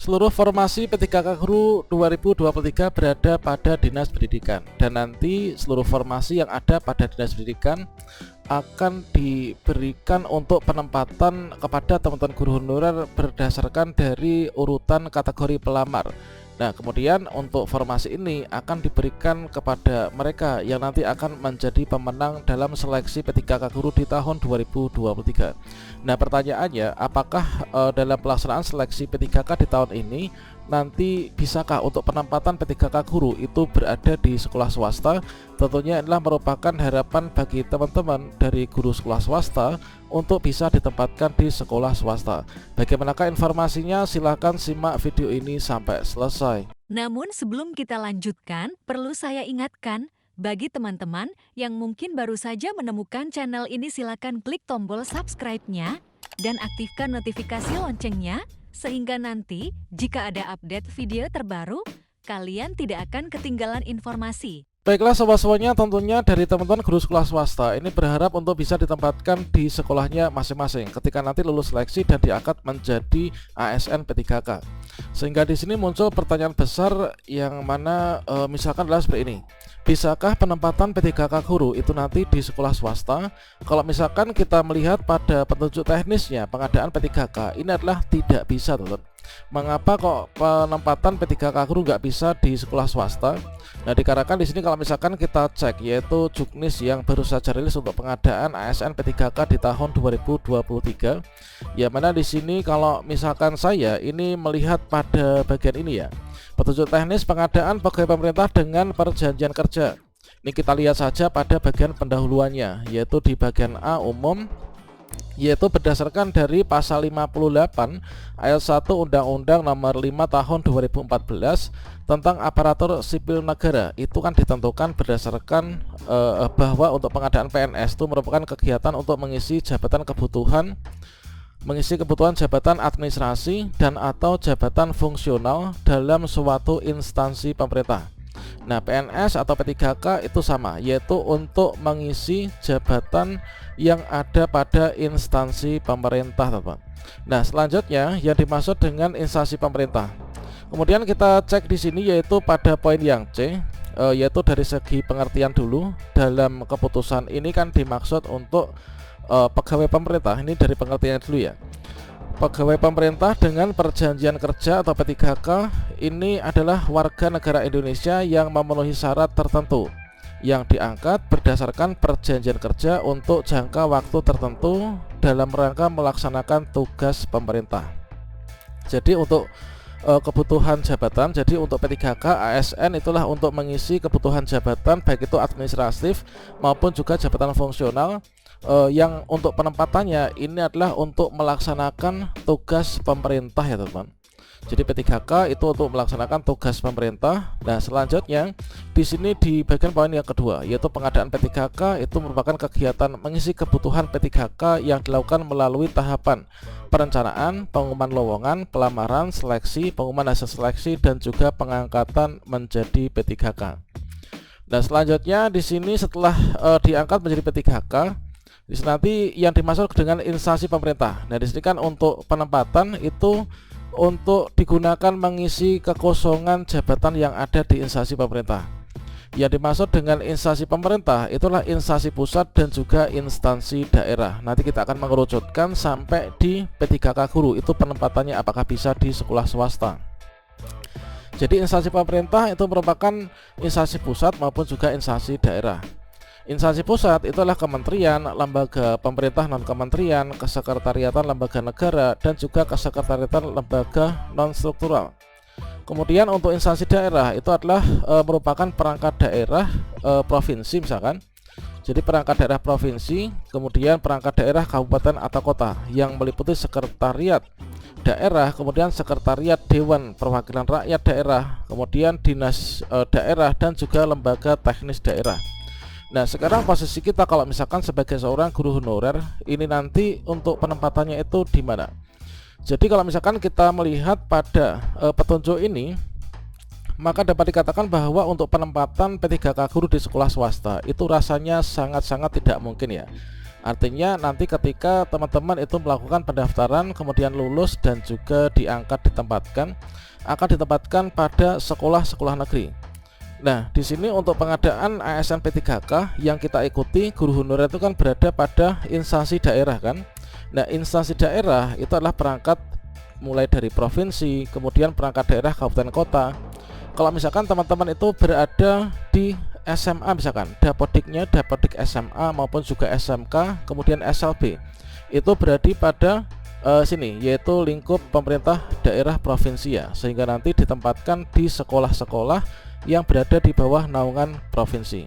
Seluruh formasi P3K Guru 2023 berada pada Dinas Pendidikan, dan nanti seluruh formasi yang ada pada Dinas Pendidikan akan diberikan untuk penempatan kepada teman-teman guru honorer berdasarkan dari urutan kategori pelamar. Nah, kemudian untuk formasi ini akan diberikan kepada mereka yang nanti akan menjadi pemenang dalam seleksi P3K Guru di tahun 2023. Nah, pertanyaannya, apakah dalam pelaksanaan seleksi P3K di tahun ini nanti bisakah untuk penempatan P3K Guru itu berada di sekolah swasta? Tentunya adalah merupakan harapan bagi teman-teman dari guru sekolah swasta untuk bisa ditempatkan di sekolah swasta. Bagaimanakah informasinya? Silahkan simak video ini sampai selesai. Namun sebelum kita lanjutkan, perlu saya ingatkan, bagi teman-teman yang mungkin baru saja menemukan channel ini, silakan klik tombol subscribe-nya dan aktifkan notifikasi loncengnya, sehingga nanti jika ada update video terbaru, kalian tidak akan ketinggalan informasi. Baiklah sobat-sobatnya, tentunya dari teman-teman guru sekolah swasta ini berharap untuk bisa ditempatkan di sekolahnya masing-masing ketika nanti lulus seleksi dan diangkat menjadi ASN P3K. Sehingga di sini muncul pertanyaan besar yang mana misalkan adalah seperti ini. Bisakah penempatan P3K Guru itu nanti di sekolah swasta? Kalau misalkan kita melihat pada petunjuk teknisnya pengadaan P3K ini adalah tidak bisa, teman-teman. Mengapa kok penempatan P3K Guru nggak bisa di sekolah swasta? Nah, dikarenakan di sini kalau misalkan kita cek yaitu Juknis yang baru saja rilis untuk pengadaan ASN P3K di tahun 2023, ya mana di sini kalau misalkan saya ini melihat pada bagian ini ya, petunjuk teknis pengadaan pegawai pemerintah dengan perjanjian kerja. Ini kita lihat saja pada bagian pendahuluannya, yaitu di bagian A umum, yaitu berdasarkan dari pasal 58 ayat 1 Undang-Undang Nomor 5 Tahun 2014 tentang aparatur sipil negara. Itu kan ditentukan berdasarkan bahwa untuk pengadaan PNS itu merupakan kegiatan untuk mengisi kebutuhan jabatan administrasi dan atau jabatan fungsional dalam suatu instansi pemerintah. Nah, PNS atau P3K itu sama, yaitu untuk mengisi jabatan yang ada pada instansi pemerintah, teman-teman. Nah, selanjutnya yang dimaksud dengan instansi pemerintah. Kemudian kita cek di sini yaitu pada poin yang C, yaitu dari segi pengertian dulu. Dalam keputusan ini kan dimaksud untuk pegawai pemerintah. Ini dari pengertian dulu ya. Pegawai pemerintah dengan perjanjian kerja atau P3K ini adalah warga negara Indonesia yang memenuhi syarat tertentu yang diangkat berdasarkan perjanjian kerja untuk jangka waktu tertentu dalam rangka melaksanakan tugas pemerintah. Jadi untuk kebutuhan jabatan, jadi untuk P3K ASN itulah untuk mengisi kebutuhan jabatan baik itu administratif maupun juga jabatan fungsional. Yang untuk penempatannya ini adalah untuk melaksanakan tugas pemerintah ya, teman-teman. Jadi P3K itu untuk melaksanakan tugas pemerintah. Nah, selanjutnya di sini di bagian poin yang kedua, yaitu pengadaan P3K itu merupakan kegiatan mengisi kebutuhan P3K yang dilakukan melalui tahapan perencanaan, pengumuman lowongan, pelamaran, seleksi, pengumuman hasil seleksi, dan juga pengangkatan menjadi P3K. Nah, selanjutnya di sini setelah diangkat menjadi P3K, di sini nanti yang dimaksud dengan instansi pemerintah. Nah, di sini kan untuk penempatan itu untuk digunakan mengisi kekosongan jabatan yang ada di instansi pemerintah. Yang dimaksud dengan instansi pemerintah itulah instansi pusat dan juga instansi daerah. Nanti kita akan mengerucutkan sampai di P3K Guru itu penempatannya apakah bisa di sekolah swasta. Jadi instansi pemerintah itu merupakan instansi pusat maupun juga instansi daerah. Instansi pusat itu adalah kementerian, lembaga pemerintah non-kementerian, kesekretariatan lembaga negara, dan juga kesekretariatan lembaga non-struktural. Kemudian untuk instansi daerah itu adalah merupakan perangkat daerah provinsi misalkan. Jadi perangkat daerah provinsi, kemudian perangkat daerah kabupaten atau kota yang meliputi sekretariat daerah, kemudian sekretariat Dewan Perwakilan Rakyat Daerah, kemudian dinas daerah, dan juga lembaga teknis daerah. Nah, sekarang posisi kita kalau misalkan sebagai seorang guru honorer ini nanti untuk penempatannya itu di mana? Jadi kalau misalkan kita melihat pada petunjuk ini, maka dapat dikatakan bahwa untuk penempatan P3K Guru di sekolah swasta itu rasanya sangat-sangat tidak mungkin ya. Artinya nanti ketika teman-teman itu melakukan pendaftaran kemudian lulus dan juga diangkat ditempatkan, akan ditempatkan pada sekolah-sekolah negeri. Nah, di sini untuk pengadaan ASN P3K yang kita ikuti, guru honorer itu kan berada pada instansi daerah kan. Nah, instansi daerah itu adalah perangkat mulai dari provinsi, kemudian perangkat daerah kabupaten kota. Kalau misalkan teman-teman itu berada di SMA misalkan, Dapodiknya Dapodik SMA maupun juga SMK, kemudian SLB, itu berada pada sini, yaitu lingkup pemerintah daerah provinsi ya, sehingga nanti ditempatkan di sekolah-sekolah yang berada di bawah naungan provinsi.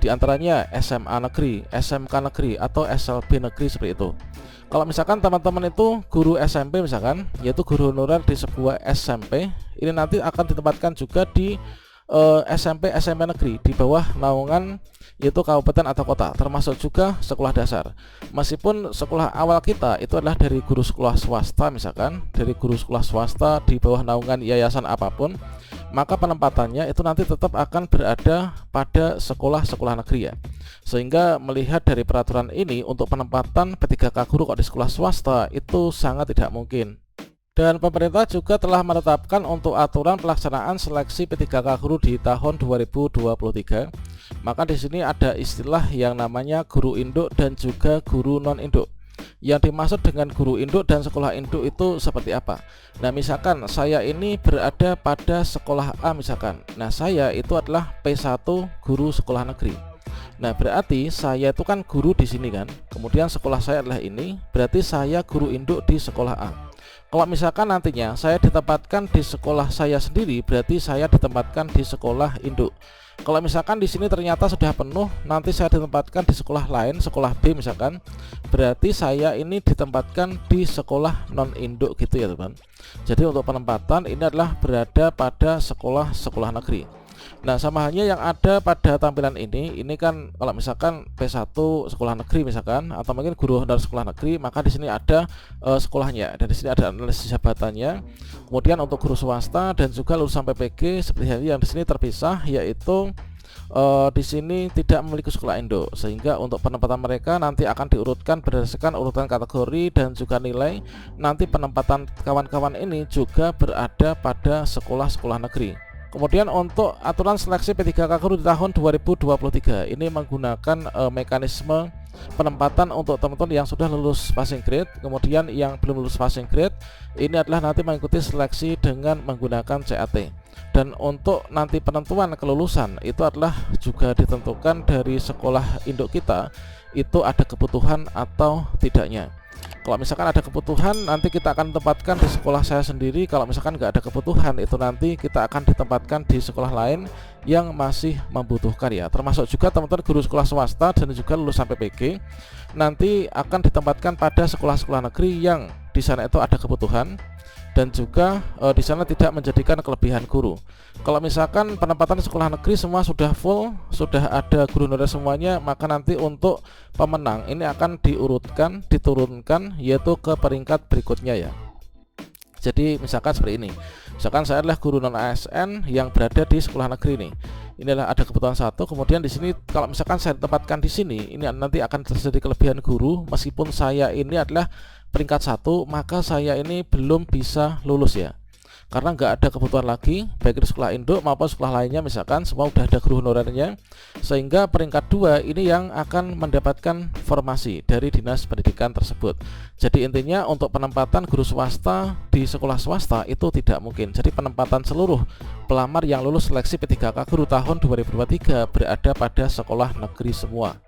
Di antaranya SMA negeri, SMK negeri, atau SLB negeri seperti itu. Kalau misalkan teman-teman itu guru SMP misalkan, yaitu guru honorer di sebuah SMP, ini nanti akan ditempatkan juga di SMP negeri di bawah naungan yaitu kabupaten atau kota, termasuk juga sekolah dasar. Meskipun sekolah awal kita itu adalah dari guru sekolah swasta misalkan, dari guru sekolah swasta di bawah naungan yayasan apapun, maka penempatannya itu nanti tetap akan berada pada sekolah-sekolah negeri ya. Sehingga melihat dari peraturan ini, untuk penempatan P3K guru kok di sekolah swasta itu sangat tidak mungkin. Dan pemerintah juga telah menetapkan untuk aturan pelaksanaan seleksi P3K guru di tahun 2023. Maka di sini ada istilah yang namanya guru induk dan juga guru non induk. Yang dimaksud dengan guru induk dan sekolah induk itu seperti apa? Nah, misalkan saya ini berada pada sekolah A misalkan. Nah, saya itu adalah P1 guru sekolah negeri. Nah, berarti saya itu kan guru di sini kan. Kemudian sekolah saya adalah ini, berarti saya guru induk di sekolah A. Kalau misalkan nantinya saya ditempatkan di sekolah saya sendiri, berarti saya ditempatkan di sekolah induk. Kalau misalkan di sini ternyata sudah penuh, nanti saya ditempatkan di sekolah lain, sekolah B misalkan, berarti saya ini ditempatkan di sekolah non induk gitu ya teman. Jadi untuk penempatan ini adalah berada pada sekolah-sekolah negeri. Nah, sama halnya yang ada pada tampilan ini kan kalau misalkan P1 sekolah negeri misalkan, atau mungkin guru honorer sekolah negeri, maka di sini ada sekolahnya, dan di sini ada analisis jabatannya. Kemudian untuk guru swasta dan juga lulusan PPG seperti yang di sini terpisah, yaitu di sini tidak memiliki sekolah induk, sehingga untuk penempatan mereka nanti akan diurutkan berdasarkan urutan kategori dan juga nilai. Nanti penempatan kawan-kawan ini juga berada pada sekolah-sekolah negeri. Kemudian untuk aturan seleksi P3K guru di tahun 2023 ini menggunakan mekanisme penempatan untuk teman-teman yang sudah lulus passing grade, kemudian yang belum lulus passing grade ini adalah nanti mengikuti seleksi dengan menggunakan CAT. Dan untuk nanti penentuan kelulusan itu adalah juga ditentukan dari sekolah induk kita itu ada kebutuhan atau tidaknya. Kalau misalkan ada kebutuhan, nanti kita akan tempatkan di sekolah saya sendiri. Kalau misalkan nggak ada kebutuhan, itu nanti kita akan ditempatkan di sekolah lain yang masih membutuhkan ya. Termasuk juga teman-teman guru sekolah swasta dan juga lulusan PPG nanti akan ditempatkan pada sekolah-sekolah negeri yang di sana itu ada kebutuhan, dan juga di sana tidak menjadikan kelebihan guru. Kalau misalkan penempatan sekolah negeri semua sudah full, sudah ada guru honorer semuanya, maka nanti untuk pemenang ini akan diturunkan yaitu ke peringkat berikutnya ya. Jadi misalkan seperti ini. Misalkan saya adalah guru non ASN yang berada di sekolah negeri nih. Ini adalah ada kebutuhan satu, kemudian di sini kalau misalkan saya ditempatkan di sini, ini nanti akan terjadi kelebihan guru. Meskipun saya ini adalah peringkat 1, maka saya ini belum bisa lulus ya, karena nggak ada kebutuhan lagi baik di sekolah induk maupun sekolah lainnya, misalkan semua udah ada guru honorernya, sehingga peringkat 2 ini yang akan mendapatkan formasi dari dinas pendidikan tersebut. Jadi intinya untuk penempatan guru swasta di sekolah swasta itu tidak mungkin. Jadi penempatan seluruh pelamar yang lulus seleksi P3K guru tahun 2023 berada pada sekolah negeri semua.